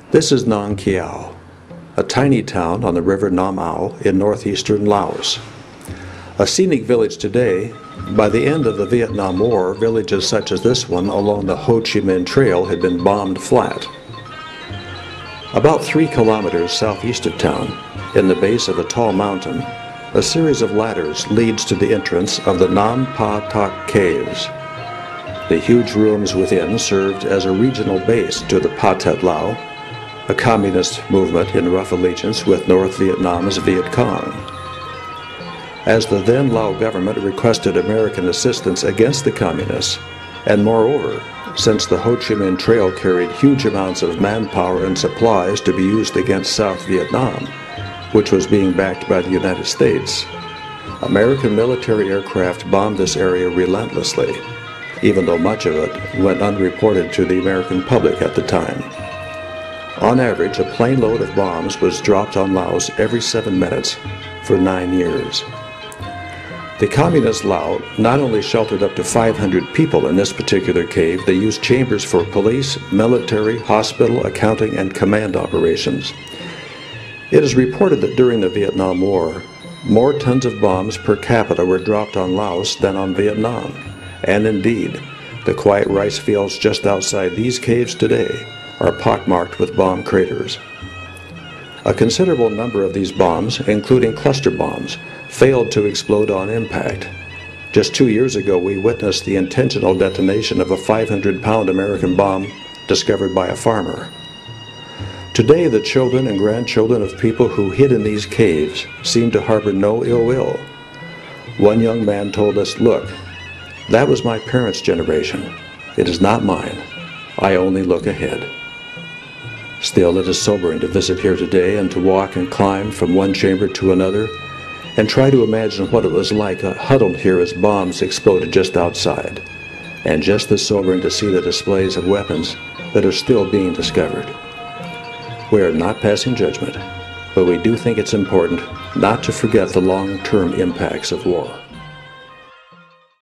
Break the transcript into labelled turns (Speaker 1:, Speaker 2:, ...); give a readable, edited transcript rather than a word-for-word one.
Speaker 1: This is Nong Kiao, a tiny town on the river Nam Ao in northeastern Laos. A scenic village today. By the end of the Vietnam War, villages such as this one along the Ho Chi Mink Trail had been bombed flat. About 3 kilometers southeast of town, in the base of a tall mountain, a series of ladders leads to the entrance of the Nam Pa Tak Caves. The huge rooms within served as a regional base to the Pathet Lao, a communist movement in rough allegiance with North Vietnam's Viet Cong. As the then Lao government requested American assistance against the communists, and moreover, since the Ho Chi Minh Trail carried huge amounts of manpower and supplies to be used against South Vietnam, which was being backed by the United States, American military aircraft bombed this area relentlessly, even though much of it went unreported to the American public at the time. On average, a plane load of bombs was dropped on Laos every 7 minutes for 9 years. The communist Lao not only sheltered up to 500 people in this particular cave, they used chambers for police, military, hospital, accounting, and command operations. It is reported that during the Vietnam War, more tons of bombs per capita were dropped on Laos than on Vietnam. And indeed, the quiet rice fields just outside these caves today are pockmarked with bomb craters. A considerable number of these bombs, including cluster bombs, failed to explode on impact. Just 2 years ago, we witnessed the intentional detonation of a 500-pound American bomb discovered by a farmer. Today, the children and grandchildren of people who hid in these caves seem to harbor no ill will. One young man told us, "Look, that was my parents' generation. It is not mine. I only look ahead." Still, it is sobering to visit here today and to walk and climb from one chamber to another and try to imagine what it was like huddled here as bombs exploded just outside, and just as sobering to see the displays of weapons that are still being discovered. We are not passing judgment, but we do think it's important not to forget the long-term impacts of war.